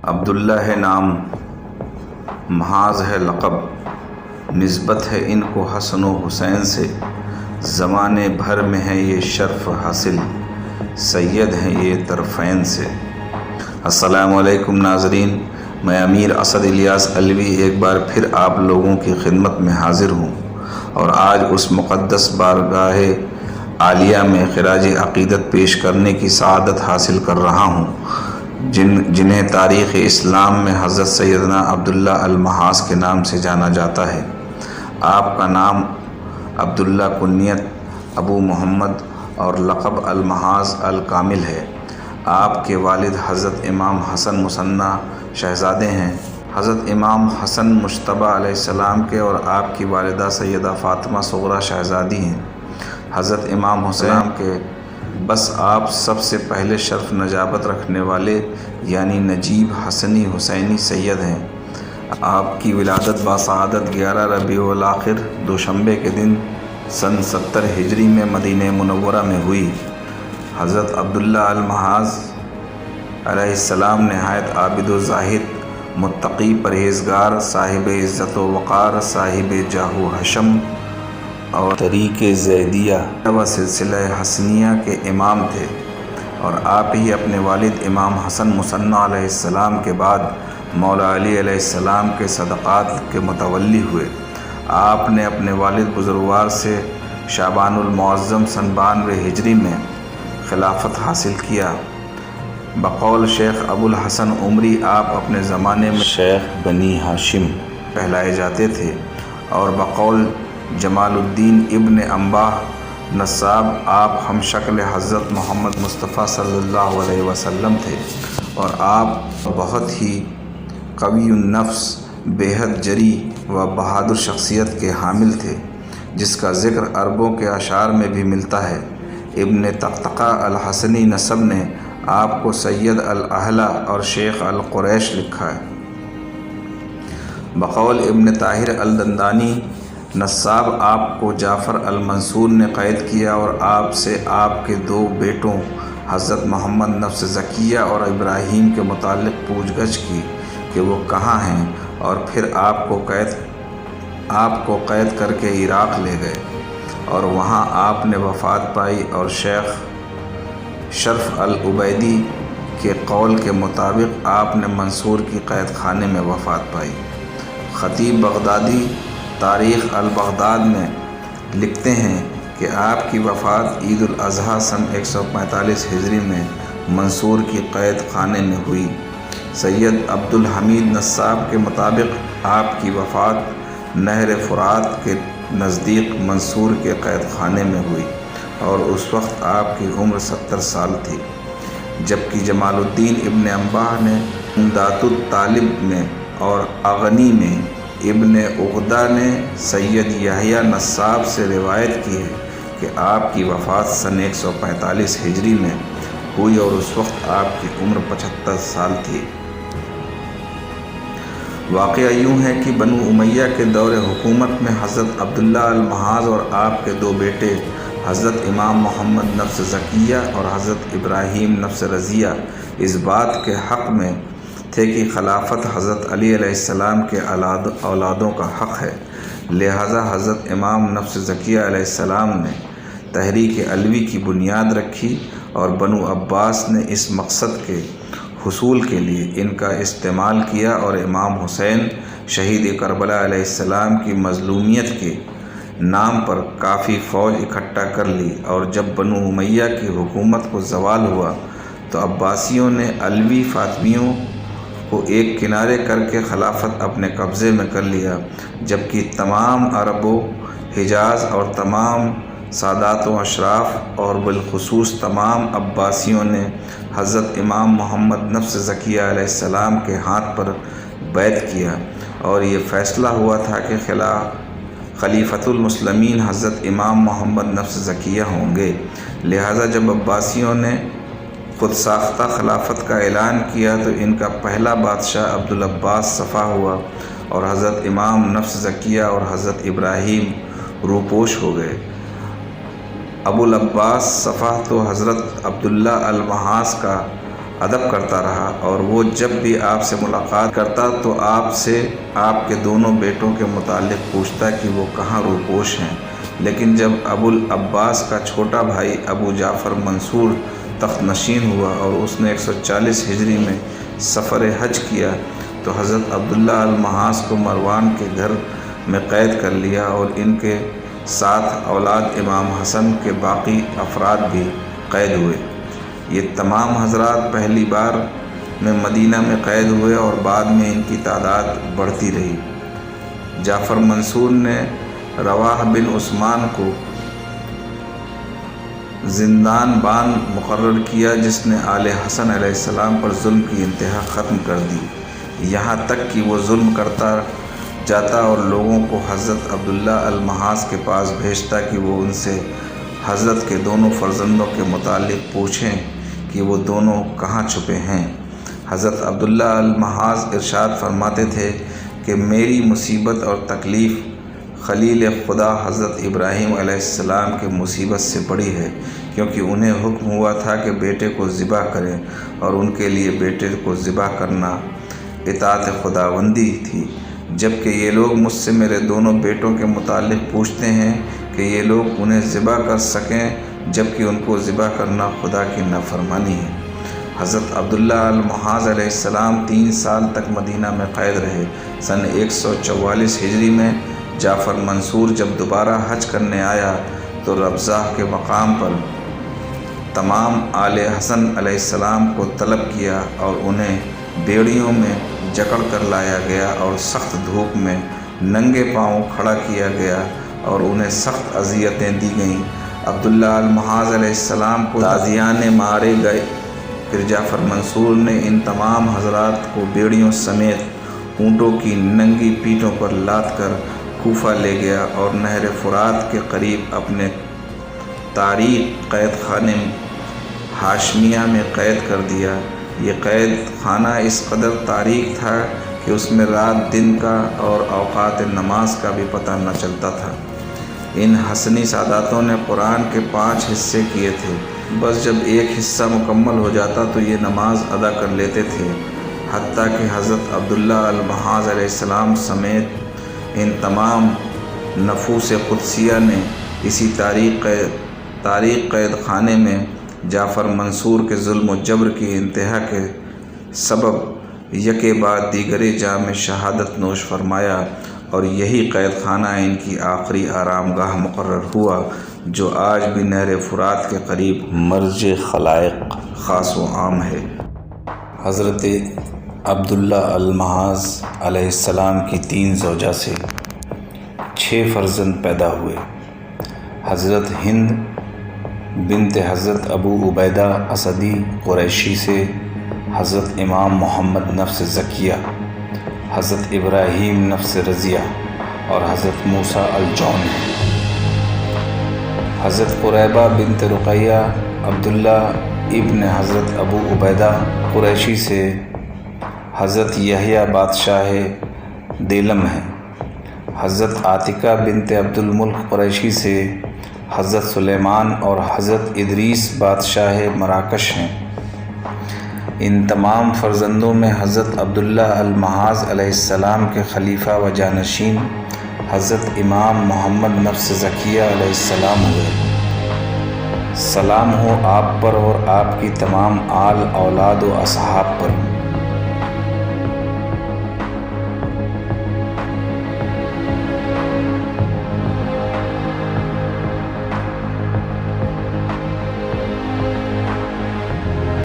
عبداللہ ہے نام، محاذ ہے لقب، نسبت ہے ان کو حسن و حسین سے، زمانے بھر میں ہے یہ شرف حاصل، سید ہیں یہ طرفین سے۔ السلام علیکم ناظرین، میں امیر اسد الیاس علوی ایک بار پھر آپ لوگوں کی خدمت میں حاضر ہوں، اور آج اس مقدس بارگاہ عالیہ میں خراج عقیدت پیش کرنے کی سعادت حاصل کر رہا ہوں، جنہیں تاریخ اسلام میں حضرت سیدنا عبداللہ المحاذ کے نام سے جانا جاتا ہے۔ آپ کا نام عبداللہ کنیت ابو محمد اور لقب المحاذ الکامل ہے۔ آپ کے والد حضرت امام حسن مثنیٰ شہزادے ہیں، حضرت امام حسن مجتبی علیہ السلام کے، اور آپ کی والدہ سیدہ فاطمہ صغریٰ شہزادی ہیں، حضرت امام حسین کے۔ بس آپ سب سے پہلے شرف نجابت رکھنے والے یعنی نجیب حسنی حسینی سید ہیں۔ آپ کی ولادت باسعادت 11 ربیع الاخر دوشنبے کے دن سن 70 ہجری میں مدینہ منورہ میں ہوئی۔ حضرت عبداللہ المحاذ علیہ السلام نہایت عابد و زاہد، متقی، پرہیزگار، صاحب عزت و وقار، صاحب جاہ و حشم اور طریق زیدیہ و سلسلہ حسنیہ کے امام تھے، اور آپ ہی اپنے والد امام حسن مثنیٰ علیہ السلام کے بعد مولا علی علیہ السلام کے صدقات کے متولی ہوئے۔ آپ نے اپنے والد بزرگوار سے شعبان المعظم سن 92 ہجری میں خلافت حاصل کیا۔ بقول شیخ ابو الحسن عمری آپ اپنے زمانے میں شیخ بنی ہاشم کہلائے جاتے تھے، اور بقول جمال الدین ابن انباہ نساب آپ ہم شکل حضرت محمد مصطفیٰ صلی اللہ علیہ وسلم تھے، اور آپ بہت ہی قوی النفس، بے حد جری و بہادر شخصیت کے حامل تھے، جس کا ذکر عربوں کے اشعار میں بھی ملتا ہے۔ ابن طقطقہ الحسنی نسب نے آپ کو سید الاہلہ اور شیخ القریش لکھا ہے۔ بقول ابن طاہر الدندانی نساب آپ کو جعفر المنصور نے قید کیا، اور آپ سے آپ کے 2 بیٹوں حضرت محمد نفس زکیہ اور ابراہیم کے متعلق پوچھ گچھ کی کہ وہ کہاں ہیں، اور پھر آپ کو قید کر کے عراق لے گئے، اور وہاں آپ نے وفات پائی، اور شیخ شرف العبیدی کے قول کے مطابق آپ نے منصور کی قید خانے میں وفات پائی۔ خطیب بغدادی تاریخ البغداد میں لکھتے ہیں کہ آپ کی وفات عید الاضحیٰ سن 145 ہجری میں منصور کی قید خانے میں ہوئی۔ سید عبدالحمید نساب کے مطابق آپ کی وفات نہر فرات کے نزدیک منصور کے قید خانے میں ہوئی، اور اس وقت آپ کی عمر 70 سال تھی، جبکہ جمال الدین ابن انباہ نے عمدۃ الطالب میں اور اغنی میں ابن عقدہ نے سید یحییٰ نساب سے روایت کی ہے کہ آپ کی وفات سن 145 ہجری میں ہوئی، اور اس وقت آپ کی عمر 75 سال تھی۔ واقعہ یوں ہے کہ بنو امیہ کے دور حکومت میں حضرت عبداللہ المحاذ اور آپ کے 2 بیٹے حضرت امام محمد نفس زکیہ اور حضرت ابراہیم نفس رضیہ اس بات کے حق میں تھے کہ خلافت حضرت علی علیہ السلام کے اولادوں کا حق ہے، لہذا حضرت امام نفس زکیہ علیہ السلام نے تحریک علوی کی بنیاد رکھی، اور بنو عباس نے اس مقصد کے حصول کے لیے ان کا استعمال کیا، اور امام حسین شہید کربلا علیہ السلام کی مظلومیت کے نام پر کافی فوج اکٹھا کر لی، اور جب بنو امیہ کی حکومت کو زوال ہوا تو عباسیوں نے علوی فاطمیوں کو ایک کنارے کر کے خلافت اپنے قبضے میں کر لیا، جبکہ تمام عرب و حجاز اور تمام سادات و اشراف اور بالخصوص تمام عباسیوں نے حضرت امام محمد نفس زکیہ علیہ السلام کے ہاتھ پر بیعت کیا، اور یہ فیصلہ ہوا تھا کہ خلیفۃ المسلمین حضرت امام محمد نفس زکیہ ہوں گے۔ لہذا جب عباسیوں نے خود ساختہ خلافت کا اعلان کیا تو ان کا پہلا بادشاہ عبدالعباس صفا ہوا، اور حضرت امام نفس زکیہ اور حضرت ابراہیم روپوش ہو گئے۔ ابو العباس صفا تو حضرت عبداللہ المحاذ کا ادب کرتا رہا، اور وہ جب بھی آپ سے ملاقات کرتا تو آپ سے آپ کے دونوں بیٹوں کے متعلق پوچھتا کہ وہ کہاں روپوش ہیں۔ لیکن جب ابو العباس کا چھوٹا بھائی ابو جعفر منصور تخت نشین ہوا اور اس نے 140 ہجری میں سفر حج کیا تو حضرت عبداللہ المحاذ کو مروان کے گھر میں قید کر لیا، اور ان کے ساتھ اولاد امام حسن کے باقی افراد بھی قید ہوئے۔ یہ تمام حضرات پہلی بار میں مدینہ میں قید ہوئے اور بعد میں ان کی تعداد بڑھتی رہی۔ جعفر منصور نے رواح بن عثمان کو زندان بان مقرر کیا، جس نے آل حسن علیہ السلام پر ظلم کی انتہا ختم کر دی، یہاں تک کہ وہ ظلم کرتا جاتا اور لوگوں کو حضرت عبداللہ المحاذ کے پاس بھیجتا کہ وہ ان سے حضرت کے دونوں فرزندوں کے متعلق پوچھیں کہ وہ دونوں کہاں چھپے ہیں۔ حضرت عبداللہ المحاذ ارشاد فرماتے تھے کہ میری مصیبت اور تکلیف خلیل خدا حضرت ابراہیم علیہ السلام کے مصیبت سے بڑی ہے، کیونکہ انہیں حکم ہوا تھا کہ بیٹے کو ذبح کریں، اور ان کے لیے بیٹے کو ذبح کرنا اطاعت خداوندی تھی، جبکہ یہ لوگ مجھ سے میرے دونوں بیٹوں کے متعلق پوچھتے ہیں کہ یہ لوگ انہیں ذبح کر سکیں، جبکہ ان کو ذبح کرنا خدا کی نافرمانی ہے۔ حضرت عبداللہ المحاذ علیہ السلام 3 سال تک مدینہ میں قید رہے۔ سن 144 ہجری میں جعفر منصور جب دوبارہ حج کرنے آیا تو ربضہ کے مقام پر تمام آل حسن علیہ السلام کو طلب کیا اور انہیں بیڑیوں میں جکڑ کر لایا گیا اور سخت دھوپ میں ننگے پاؤں کھڑا کیا گیا اور انہیں سخت اذیتیں دی گئیں۔ عبداللہ المحاذ علیہ السلام کو تازیانے مارے گئے۔ پھر جعفر منصور نے ان تمام حضرات کو بیڑیوں سمیت اونٹوں کی ننگی پیٹھوں پر لاد کر کوفہ لے گیا اور نہر فرات کے قریب اپنے تاریک قید خانے ہاشمیہ میں قید کر دیا۔ یہ قید خانہ اس قدر تاریک تھا کہ اس میں رات دن کا اور اوقات نماز کا بھی پتہ نہ چلتا تھا۔ ان حسنی ساداتوں نے قرآن کے 5 حصے کیے تھے، بس جب ایک حصہ مکمل ہو جاتا تو یہ نماز ادا کر لیتے تھے، حتیٰ کہ حضرت عبداللہ المحاذ علیہ السلام سمیت ان تمام نفوس قدسیہ نے اسی تاریک قید خانے میں جعفر منصور کے ظلم و جبر کی انتہا کے سبب یکے بعد دیگرے جام شہادت نوش فرمایا، اور یہی قید خانہ ان کی آخری آرام گاہ مقرر ہوا، جو آج بھی نہر فرات کے قریب مرج خلائق خاص و عام ہے۔ حضرت عبداللہ المحاذ علیہ السلام کی 3 زوجہ سے 6 فرزند پیدا ہوئے۔ حضرت ہند بنت حضرت ابو عبیدہ اسدی قریشی سے حضرت امام محمد نفس زکیہ، حضرت ابراہیم نفس رضیہ اور حضرت موسیٰ الجون ہیں۔ حضرت قریبہ بنت رقیہ عبداللہ ابن حضرت ابو عبیدہ قریشی سے حضرت یحییٰ بادشاہ دیلم ہیں۔ حضرت عاتقہ بنت عبد الملک قریشی سے حضرت سلیمان اور حضرت ادریس بادشاہ مراکش ہیں۔ ان تمام فرزندوں میں حضرت عبداللہ المحاذ علیہ السلام کے خلیفہ و جانشین حضرت امام محمد نفس زکیہ علیہ السلام ہوئے۔ سلام ہو آپ پر اور آپ کی تمام آل اولاد و اصحاب پر۔